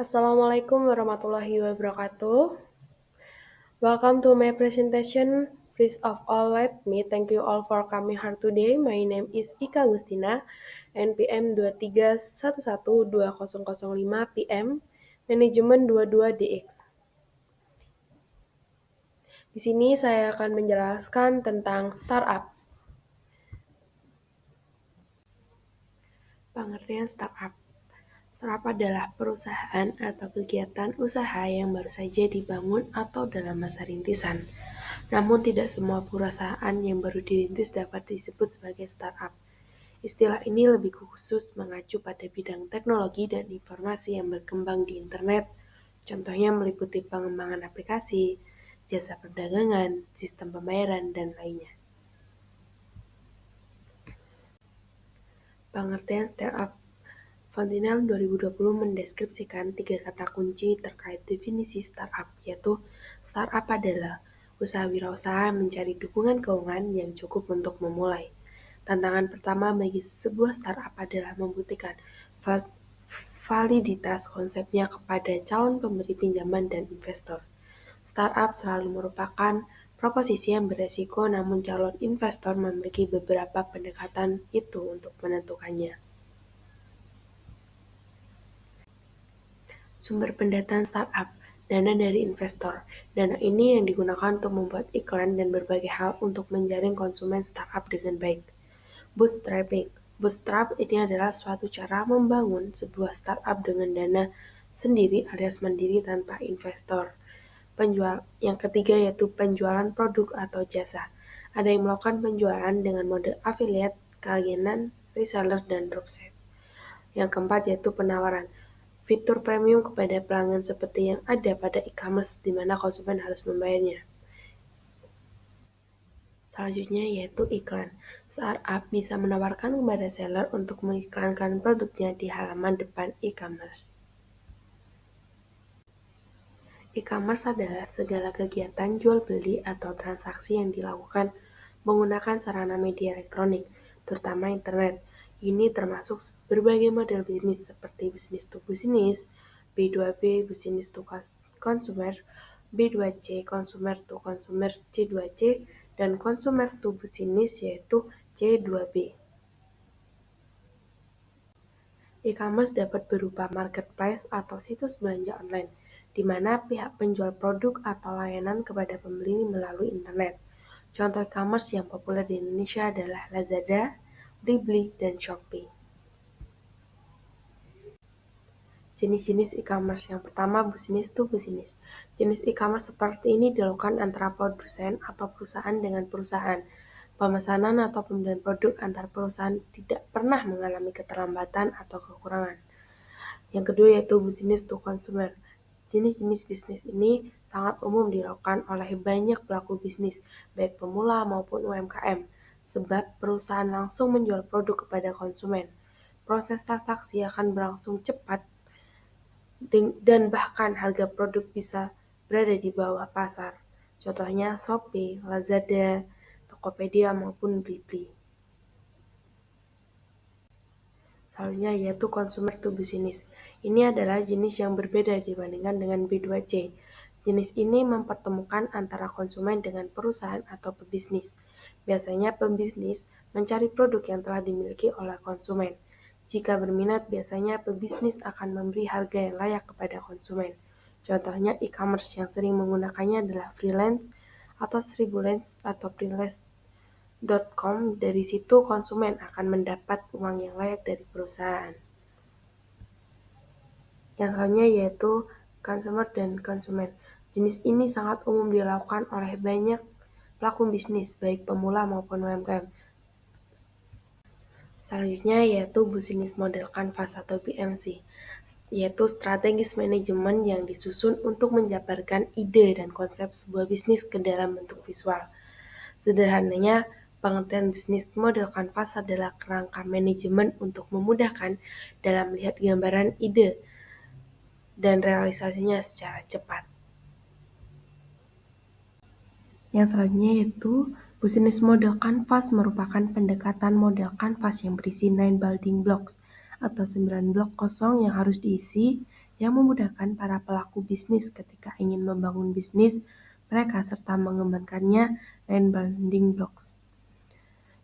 Assalamualaikum warahmatullahi wabarakatuh. Welcome to my presentation. First of all, let me thank you all for coming here today. My name is Ika Agustina, NPM 23112005 PM, Manajemen 22DX. Di sini saya akan menjelaskan tentang startup. Pengertian startup. Startup adalah perusahaan atau kegiatan usaha yang baru saja dibangun atau dalam masa rintisan. Namun tidak semua perusahaan yang baru dirintis dapat disebut sebagai startup. Istilah ini lebih khusus mengacu pada bidang teknologi dan informasi yang berkembang di internet. Contohnya meliputi pengembangan aplikasi, jasa perdagangan, sistem pembayaran, dan lainnya. Pengertian startup. Fontenelle 2020 mendeskripsikan 3 kata kunci terkait definisi startup, yaitu startup adalah usaha wirausaha mencari dukungan keuangan yang cukup untuk memulai. Tantangan pertama bagi sebuah startup adalah membuktikan validitas konsepnya kepada calon pemberi pinjaman dan investor. Startup selalu merupakan proposisi yang beresiko, namun calon investor memiliki beberapa pendekatan itu untuk menentukannya. Sumber pendanaan startup, dana dari investor. Dana ini yang digunakan untuk membuat iklan dan berbagai hal untuk menjaring konsumen startup dengan baik. Bootstrapping. Bootstrap ini adalah suatu cara membangun sebuah startup dengan dana sendiri alias mandiri tanpa investor. Yang ketiga yaitu penjualan produk atau jasa. Ada yang melakukan penjualan dengan mode affiliate, keagenan, reseller, dan dropship. Yang keempat yaitu penawaran. Fitur premium kepada pelanggan seperti yang ada pada e-commerce di mana konsumen harus membayarnya. Selanjutnya yaitu iklan. Startup bisa menawarkan kepada seller untuk mengiklankan produknya di halaman depan e-commerce. E-commerce adalah segala kegiatan jual beli atau transaksi yang dilakukan menggunakan sarana media elektronik, terutama internet. Ini termasuk berbagai model bisnis seperti bisnis to bisnis, B2B, bisnis to consumer, B2C, consumer to consumer, C2C, dan consumer to bisnis yaitu C2B. E-commerce dapat berupa marketplace atau situs belanja online, di mana pihak penjual produk atau layanan kepada pembeli melalui internet. Contoh e-commerce yang populer di Indonesia adalah Lazada, Blibli, dan Shopee. Jenis-jenis e-commerce. Yang pertama, bisnis to bisnis. Jenis e-commerce seperti ini dilakukan antara produsen atau perusahaan dengan perusahaan. Pemesanan atau pembelian produk antar perusahaan tidak pernah mengalami keterlambatan atau kekurangan. Yang kedua yaitu bisnis to consumer. Jenis-jenis bisnis ini sangat umum dilakukan oleh banyak pelaku bisnis, baik pemula maupun UMKM, sebab perusahaan langsung menjual produk kepada konsumen. Proses transaksi akan berlangsung cepat dan bahkan harga produk bisa berada di bawah pasar. Contohnya Shopee, Lazada, Tokopedia maupun Blibli. Selanjutnya yaitu consumer to business. Ini adalah jenis yang berbeda dibandingkan dengan B2C. Jenis ini mempertemukan antara konsumen dengan perusahaan atau pebisnis. Biasanya pebisnis mencari produk yang telah dimiliki oleh konsumen. Jika berminat, biasanya pebisnis akan memberi harga yang layak kepada konsumen. Contohnya e-commerce yang sering menggunakannya adalah freelance atau Seribuland atau freelance.com. Dari situ konsumen akan mendapat uang yang layak dari perusahaan. Yang selanjutnya yaitu consumer dan konsumen. Jenis ini sangat umum dilakukan oleh banyak pelaku bisnis, baik pemula maupun UMKM. Selanjutnya yaitu bisnis model canvas atau BMC, yaitu strategis manajemen yang disusun untuk menjabarkan ide dan konsep sebuah bisnis ke dalam bentuk visual. Sederhananya, pengertian bisnis model canvas adalah kerangka manajemen untuk memudahkan dalam melihat gambaran ide dan realisasinya secara cepat. Yang selanjutnya yaitu bisnis model canvas merupakan pendekatan model canvas yang berisi 9 building blocks atau 9 blok kosong yang harus diisi, yang memudahkan para pelaku bisnis ketika ingin membangun bisnis mereka serta mengembangkannya dan building blocks.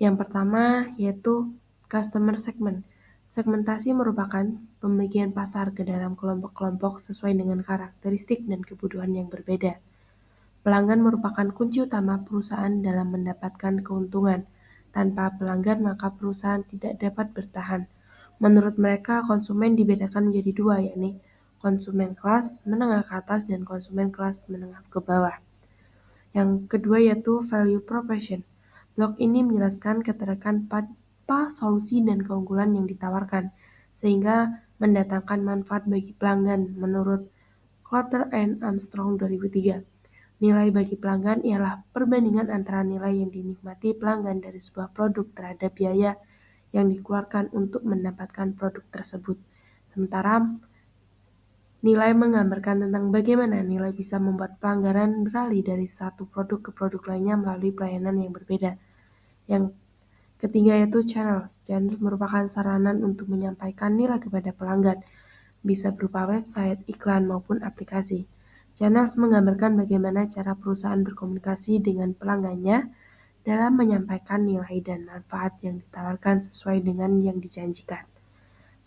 Yang pertama yaitu customer segment. Segmentasi merupakan pembagian pasar ke dalam kelompok-kelompok sesuai dengan karakteristik dan kebutuhan yang berbeda. Pelanggan merupakan kunci utama perusahaan dalam mendapatkan keuntungan. Tanpa pelanggan, maka perusahaan tidak dapat bertahan. Menurut mereka, konsumen dibedakan menjadi dua, yakni konsumen kelas menengah ke atas dan konsumen kelas menengah ke bawah. Yang kedua yaitu value proposition. Blok ini menjelaskan keterkaitan pada solusi dan keunggulan yang ditawarkan, sehingga mendatangkan manfaat bagi pelanggan menurut Clutter and Armstrong 2003. Nilai bagi pelanggan ialah perbandingan antara nilai yang dinikmati pelanggan dari sebuah produk terhadap biaya yang dikeluarkan untuk mendapatkan produk tersebut. Sementara nilai menggambarkan tentang bagaimana nilai bisa membuat pelanggan beralih dari satu produk ke produk lainnya melalui pelayanan yang berbeda. Yang ketiga yaitu channels. Channels merupakan sarana untuk menyampaikan nilai kepada pelanggan, bisa berupa website, iklan, maupun aplikasi. Channels menggambarkan bagaimana cara perusahaan berkomunikasi dengan pelanggannya dalam menyampaikan nilai dan manfaat yang ditawarkan sesuai dengan yang dijanjikan.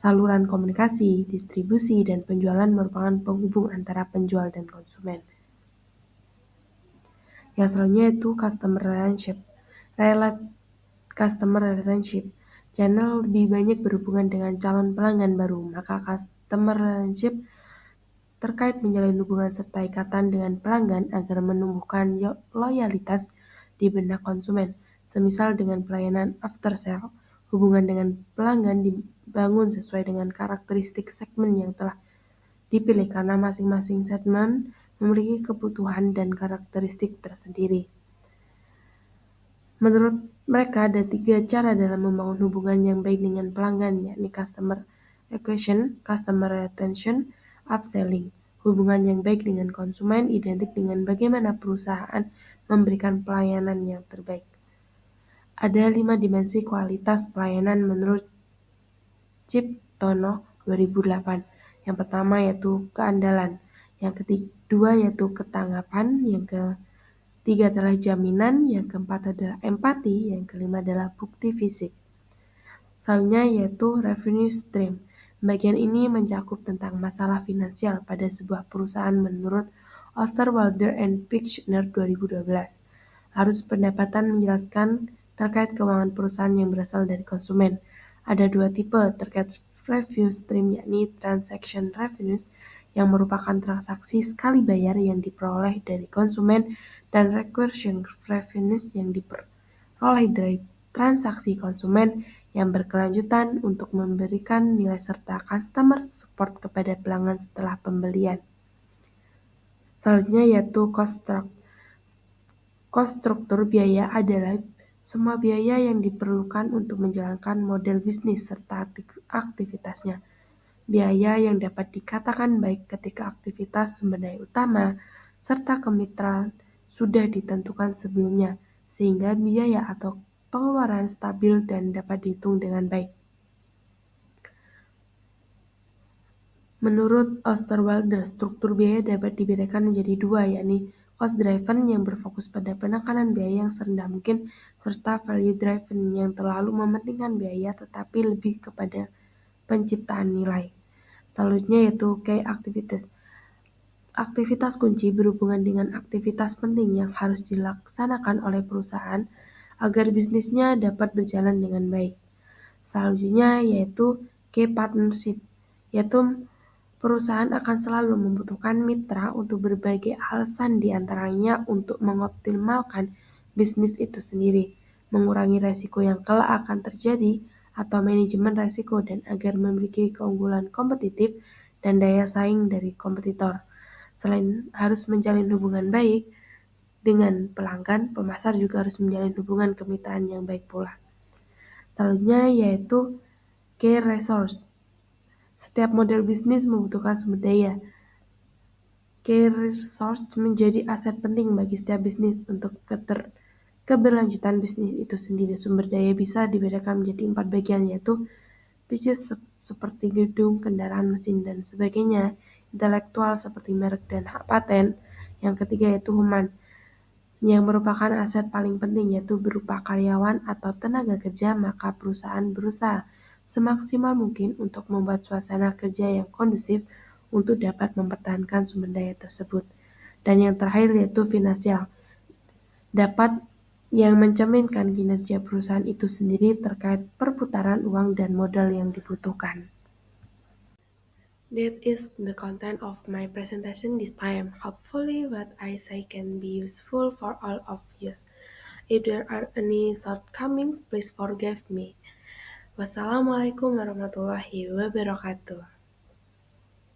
Saluran komunikasi, distribusi, dan penjualan merupakan penghubung antara penjual dan konsumen. Yang selanjutnya itu customer relationship. Customer relationship. Channel lebih banyak berhubungan dengan calon pelanggan baru, maka customer relationship terkait menjalin hubungan serta ikatan dengan pelanggan agar menumbuhkan loyalitas di benak konsumen. Semisal dengan pelayanan after sale, hubungan dengan pelanggan dibangun sesuai dengan karakteristik segmen yang telah dipilih karena masing-masing segmen memiliki kebutuhan dan karakteristik tersendiri. Menurut mereka ada 3 cara dalam membangun hubungan yang baik dengan pelanggan, yakni customer acquisition, customer retention, upselling. Hubungan yang baik dengan konsumen identik dengan bagaimana perusahaan memberikan pelayanan yang terbaik. Ada 5 dimensi kualitas pelayanan menurut Ciptono 2008. Yang pertama yaitu keandalan, yang kedua yaitu ketanggapan, yang ketiga adalah jaminan, yang keempat adalah empati, yang kelima adalah bukti fisik. Selanjutnya yaitu revenue stream. Bagian ini mencakup tentang masalah finansial pada sebuah perusahaan menurut Osterwalder and Pichner 2012. Arus pendapatan menjelaskan terkait keuangan perusahaan yang berasal dari konsumen. Ada 2 tipe terkait revenue stream, yakni transaction revenues yang merupakan transaksi sekali bayar yang diperoleh dari konsumen dan recurring revenues yang diperoleh dari transaksi konsumen yang berkelanjutan untuk memberikan nilai serta customer support kepada pelanggan setelah pembelian. Selanjutnya yaitu cost struktur. Biaya adalah semua biaya yang diperlukan untuk menjalankan model bisnis serta aktivitasnya. Biaya yang dapat dikatakan baik ketika aktivitas sumber daya utama serta kemitraan sudah ditentukan sebelumnya, sehingga biaya atau pengeluaran stabil dan dapat dihitung dengan baik. Menurut Osterwalder, struktur biaya dapat dibedakan menjadi 2, yakni cost-driven yang berfokus pada penekanan biaya yang serendah mungkin, serta value-driven yang terlalu mementingkan biaya tetapi lebih kepada penciptaan nilai. Selanjutnya yaitu key activities. Aktivitas kunci berhubungan dengan aktivitas penting yang harus dilaksanakan oleh perusahaan agar bisnisnya dapat berjalan dengan baik. Selanjutnya yaitu key partnership, yaitu perusahaan akan selalu membutuhkan mitra untuk berbagai alasan di antaranya untuk mengoptimalkan bisnis itu sendiri, mengurangi resiko yang kelak akan terjadi atau manajemen resiko dan agar memiliki keunggulan kompetitif dan daya saing dari kompetitor. Selain harus menjalin hubungan baik dengan pelanggan, pemasar juga harus menjalin hubungan kemitraan yang baik pula. Selanjutnya yaitu key resource. Setiap model bisnis membutuhkan sumber daya. Key resource menjadi aset penting bagi setiap bisnis untuk keberlanjutan bisnis itu sendiri. Sumber daya bisa dibedakan menjadi 4 bagian, yaitu pieces seperti gedung, kendaraan, mesin, dan sebagainya intelektual seperti merek dan hak paten. Yang ketiga yaitu human, yang merupakan aset paling penting yaitu berupa karyawan atau tenaga kerja, maka perusahaan berusaha semaksimal mungkin untuk membuat suasana kerja yang kondusif untuk dapat mempertahankan sumber daya tersebut. Dan yang terakhir yaitu finansial, dapat yang mencerminkan kinerja perusahaan itu sendiri terkait perputaran uang dan modal yang dibutuhkan. That is the content of my presentation this time. Hopefully what I say can be useful for all of you. If there are any shortcomings, please forgive me. Wassalamualaikum warahmatullahi wabarakatuh.